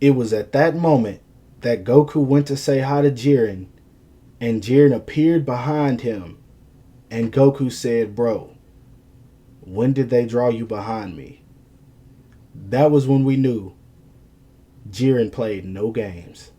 It was at that moment that Goku went to say hi to Jiren, and Jiren appeared behind him, and Goku said, "Bro, when did they draw you behind me?" That was when we knew Jiren played no games.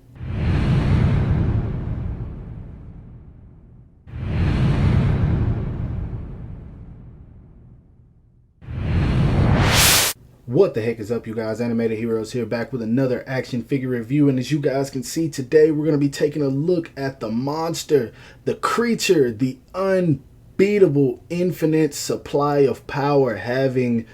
What the heck is up, you guys? Animated Heroes here, back with another action figure review. And as you guys can see today, we're going to be taking a look at the monster, the creature, the unbeatable infinite supply of power having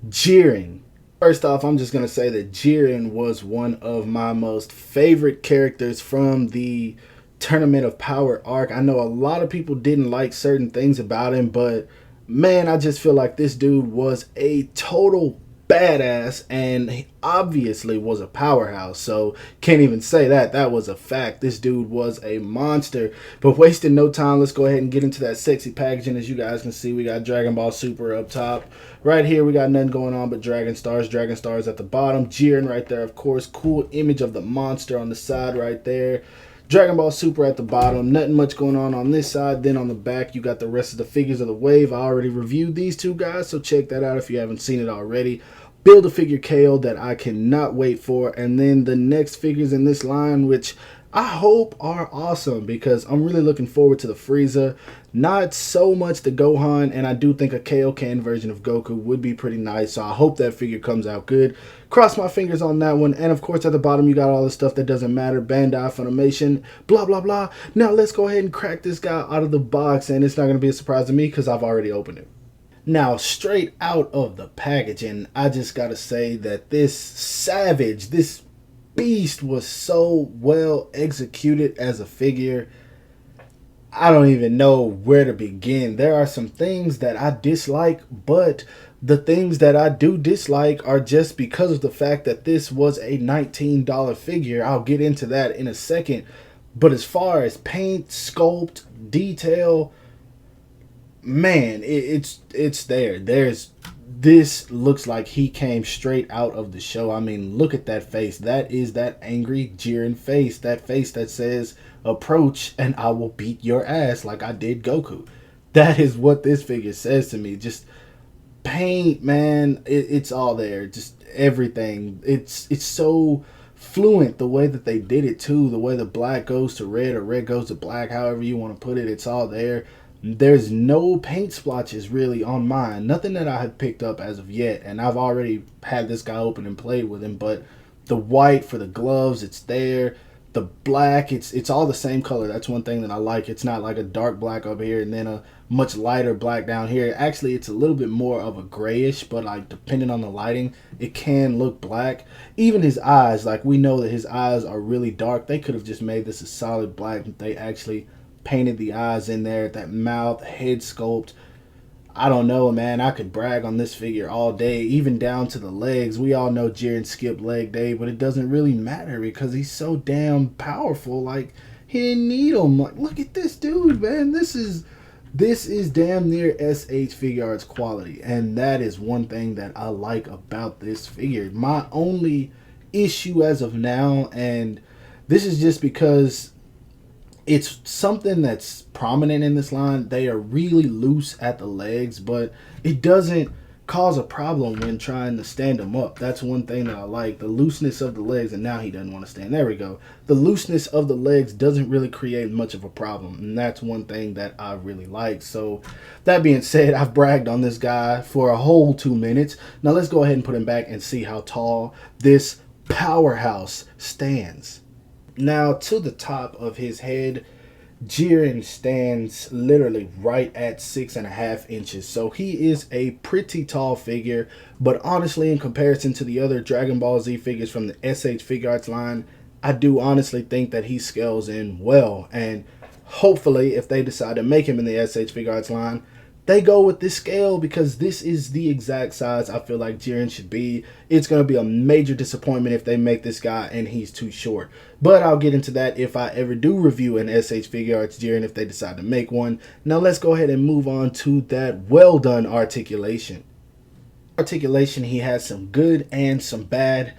Jiren. First off, I'm just going to say that Jiren was one of my most favorite characters from the Tournament of Power arc. I know a lot of people didn't like certain things about him, but man, I just feel like this dude was a total badass, and he obviously was a powerhouse, so can't even say that. That was a fact. This dude was a monster. But wasting no time, let's go ahead and get into that sexy packaging. As you guys can see, we got Dragon Ball Super up top. Right here we got nothing going on but Dragon Stars at the bottom. Jiren right there, of course. Cool image of the monster on the side right there. Dragon Ball Super at the bottom. Nothing much going on this side. Then on the back, you got the rest of the figures of the wave. I already reviewed these two guys, so check that out if you haven't seen it already. Build-A-Figure KO that I cannot wait for. And then the next figures in this line, which I hope are awesome, because I'm really looking forward to the Frieza. Not so much the Gohan, and I do think a Kaioken version of Goku would be pretty nice, so I hope that figure comes out good. Cross my fingers on that one. And of course at the bottom you got all the stuff that doesn't matter. Bandai, Funimation, blah blah blah. Now let's go ahead and crack this guy out of the box, and it's not going to be a surprise to me because I've already opened it. Now, straight out of the packaging, I just gotta say that this savage, this beast was so well executed as a figure. I don't even know where to begin. There are some things that I dislike, but the things that I do dislike are just because of the fact that this was a $19 figure. I'll get into that in a second. But as far as paint, sculpt, detail, man, it's there. This looks like he came straight out of the show. I mean, look at that face. That is that angry Jiren face. That face that says, "Approach and I will beat your ass like I did Goku." That is what this figure says to me. Just paint, man. It's all there. Just everything. It's so fluent the way that they did it too. The way the black goes to red or red goes to black, however you want to put it. It's all there. There's no paint splotches really on mine. Nothing that I have picked up as of yet. And I've already had this guy open and played with him. But the white for the gloves, it's there. The black, it's all the same color. That's one thing that I like. It's not like a dark black up here and then a much lighter black down here. Actually, it's a little bit more of a grayish, but like depending on the lighting, it can look black. Even his eyes, like we know that his eyes are really dark. They could have just made this a solid black, but they actually painted the eyes in there, that mouth, head sculpt. I don't know, man. I could brag on this figure all day, even down to the legs. We all know Jiren skipped leg day, but it doesn't really matter because he's so damn powerful. Like, he didn't need him. Like, look at this dude, man. This is damn near SH Figure Arts quality, and that is one thing that I like about this figure. My only issue as of now, and this is just because it's something that's prominent in this line. They are really loose at the legs, but it doesn't cause a problem when trying to stand them up. That's one thing that I like. The looseness of the legs, and now he doesn't want to stand. There we go. The looseness of the legs doesn't really create much of a problem, and that's one thing that I really like. So that being said, I've bragged on this guy for a whole 2 minutes. Now let's go ahead and put him back and see how tall this powerhouse stands. Now, to the top of his head, Jiren stands literally right at 6.5 inches. So he is a pretty tall figure. But honestly, in comparison to the other Dragon Ball Z figures from the SH Figure Arts line, I do honestly think that he scales in well. And hopefully, if they decide to make him in the SH Figure Arts line, they go with this scale, because this is the exact size I feel like Jiren should be. It's going to be a major disappointment if they make this guy and he's too short. But I'll get into that if I ever do review an SH Figure Arts Jiren, if they decide to make one. Now let's go ahead and move on to that well done articulation. Articulation, he has some good and some bad.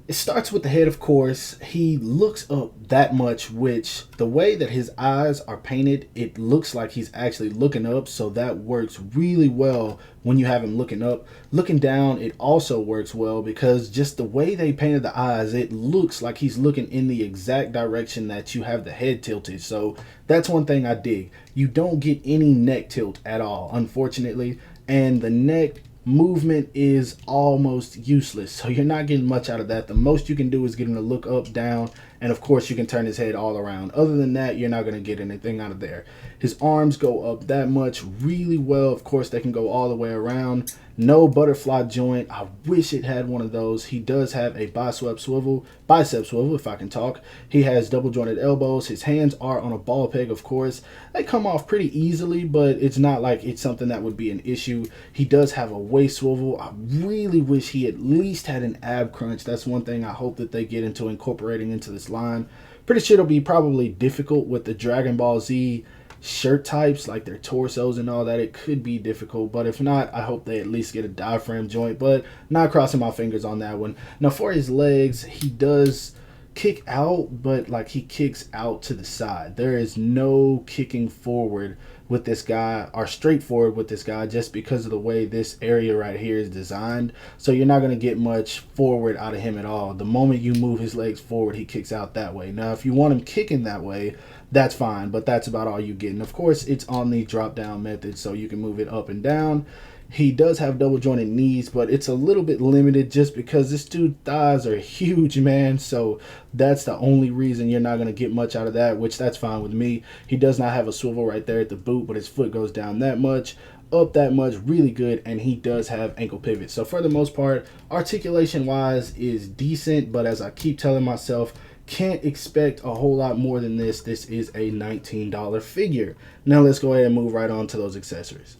It starts with the head, of course. He looks up that much, which the way that his eyes are painted, it looks like he's actually looking up. So that works really well when you have him looking up. Looking down, it also works well because just the way they painted the eyes, it looks like he's looking in the exact direction that you have the head tilted. So that's one thing I dig. You don't get any neck tilt at all, unfortunately. And the neck movement is almost useless, so you're not getting much out of that. The most you can do is get him to look up, down, and of course you can turn his head all around. Other than that, you're not going to get anything out of there. His arms go up that much really well. Of course, they can go all the way around. No butterfly joint. I wish it had one of those. He does have a bicep swivel, if I can talk. He has double jointed elbows. His hands are on a ball peg, of course. They come off pretty easily, but it's not like it's something that would be an issue. He does have a waist swivel. I really wish he at least had an ab crunch. That's one thing I hope that they get into incorporating into this line. Pretty sure it'll be probably difficult with the Dragon Ball Z shirt types, like their torsos and all that. It could be difficult, but if not, I hope they at least get a diaphragm joint, but not crossing my fingers on that one. Now for his legs, he does kick out, but like he kicks out to the side. There is no kicking forward with this guy, or straight forward with this guy, just because of the way this area right here is designed. So you're not going to get much forward out of him at all. The moment you move his legs forward, he kicks out that way. Now if you want him kicking that way, that's fine, but that's about all you get. And of course, it's on the drop down method, so you can move it up and down. He does have double jointed knees, but it's a little bit limited just because this dude's thighs are huge, man. So that's the only reason you're not going to get much out of that, which that's fine with me. He does not have a swivel right there at the boot, but his foot goes down that much, up that much, really good. And he does have ankle pivots. So for the most part, articulation wise is decent, but as I keep telling myself, can't expect a whole lot more than this. This is a $19 figure. Now let's go ahead and move right on to those accessories.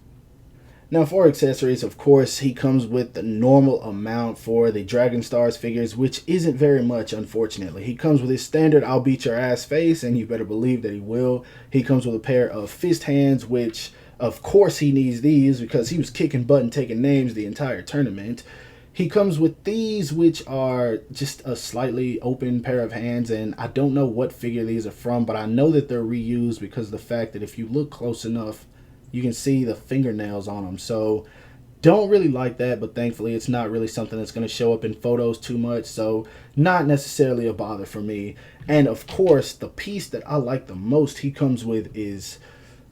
Now for accessories, of course, he comes with the normal amount for the Dragon Stars figures, which isn't very much, unfortunately. He comes with his standard "I'll beat your ass" face, and you better believe that he will. He comes with a pair of fist hands, which of course he needs these because he was kicking butt and taking names the entire tournament. He comes with these, which are just a slightly open pair of hands, and I don't know what figure these are from, but I know that they're reused because of the fact that if you look close enough, you can see the fingernails on them. So don't really like that, but thankfully it's not really something that's going to show up in photos too much, so not necessarily a bother for me. And of course, the piece that I like the most he comes with is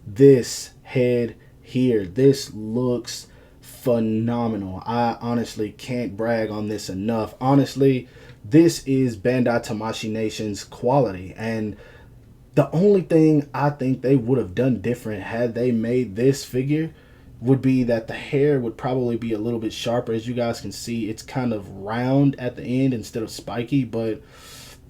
this head here. This looks phenomenal. I honestly can't brag on this enough. Honestly, this is Bandai Tamashii Nation's quality, and the only thing I think they would have done different had they made this figure would be that the hair would probably be a little bit sharper. As you guys can see, it's kind of round at the end instead of spiky, but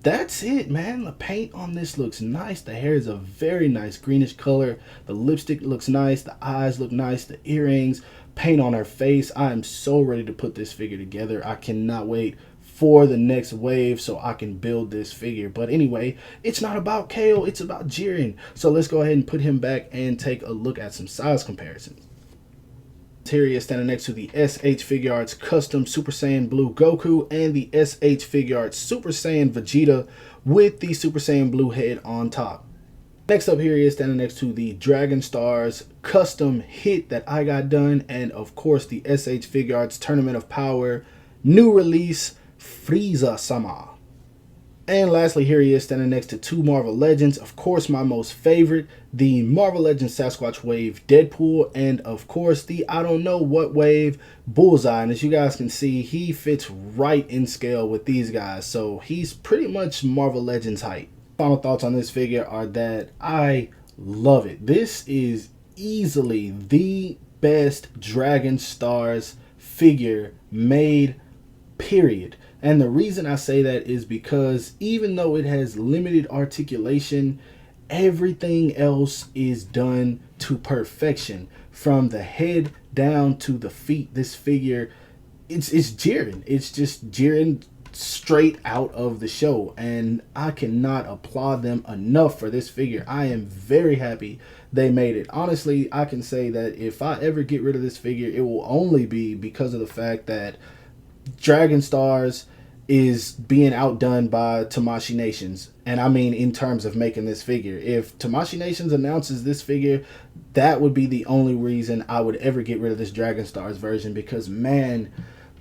that's it, man. The paint on this looks nice. The hair is a very nice greenish color. The lipstick looks nice. The eyes look nice. The earrings, paint on her face. I am so ready to put this figure together. I cannot wait for the next wave so I can build this figure. But anyway, it's not about Kale, it's about Jiren. So let's go ahead and put him back and take a look at some size comparisons. Here he is standing next to the SH Figuarts Custom Super Saiyan Blue Goku and the SH Figuarts Super Saiyan Vegeta with the Super Saiyan Blue head on top. Next up, here he is standing next to the Dragon Stars custom hit that I got done, and of course the SH Figuarts Tournament of Power new release Frieza-sama. And lastly, here he is standing next to two Marvel Legends. Of course, my most favorite, the Marvel Legends Sasquatch Wave Deadpool, and of course the I don't know what wave Bullseye. And as you guys can see, he fits right in scale with these guys, so he's pretty much Marvel Legends height. Final thoughts on this figure are that I love it. This is easily the best Dragon Stars figure made, period. And the reason I say that is because even though it has limited articulation, everything else is done to perfection. From the head down to the feet, this figure, it's Jiren. It's just Jiren straight out of the show. And I cannot applaud them enough for this figure. I am very happy they made it. Honestly, I can say that if I ever get rid of this figure, it will only be because of the fact that Dragon Stars is being outdone by Tamashii Nations. And I mean in terms of making this figure. If Tamashii Nations announces this figure, that would be the only reason I would ever get rid of this Dragon Stars version, because man,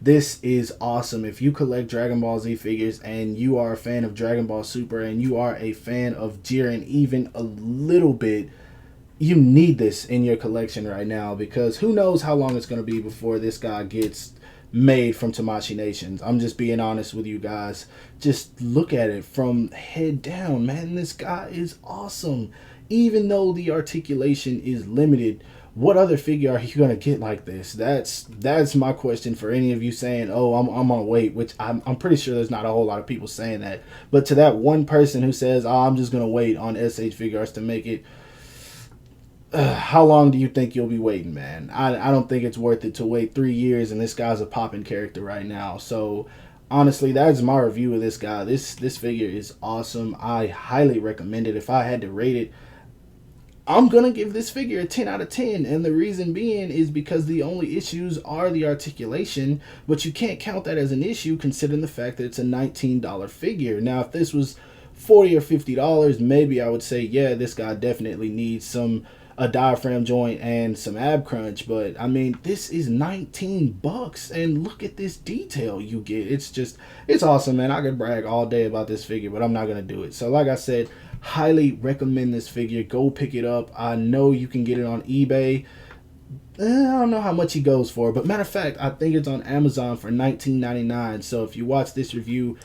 this is awesome. If you collect Dragon Ball Z figures and you are a fan of Dragon Ball Super and you are a fan of Jiren even a little bit, you need this in your collection right now, because who knows how long it's going to be before this guy gets made from Tamashii Nations. I'm just being honest with you guys. Just look at it from head down, man. This guy is awesome. Even though the articulation is limited, what other figure are you gonna get like this? That's my question for any of you saying, oh, I'm gonna wait, which I'm pretty sure there's not a whole lot of people saying that. But to that one person who says, oh, I'm just gonna wait on SH Figure Arts to make it, how long do you think you'll be waiting, man? I don't think it's worth it to wait 3 years, and this guy's a popping character right now. So honestly, that's my review of this guy. This figure is awesome. I highly recommend it. If I had to rate it, I'm gonna give this figure a 10 out of 10, and the reason being is because the only issues are the articulation, but you can't count that as an issue considering the fact that it's a $19 figure. Now if this was $40 or $50, maybe I would say, yeah, this guy definitely needs a diaphragm joint and some ab crunch, but I mean, this is 19 bucks, and look at this detail you get. It's awesome, man. I could brag all day about this figure, but I'm not gonna do it. So like I said, highly recommend this figure. Go pick it up. I know you can get it on eBay. I don't know how much he goes for, but matter of fact, I think it's on Amazon for $19.99. So if you watch this review,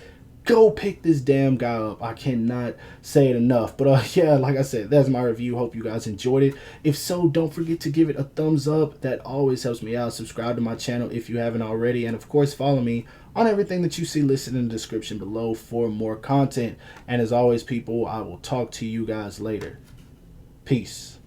go pick this damn guy up. I cannot say it enough. But yeah, like I said, that's my review. Hope you guys enjoyed it. If so, don't forget to give it a thumbs up. That always helps me out. Subscribe to my channel if you haven't already. And of course, follow me on everything that you see listed in the description below for more content. And as always, people, I will talk to you guys later. Peace.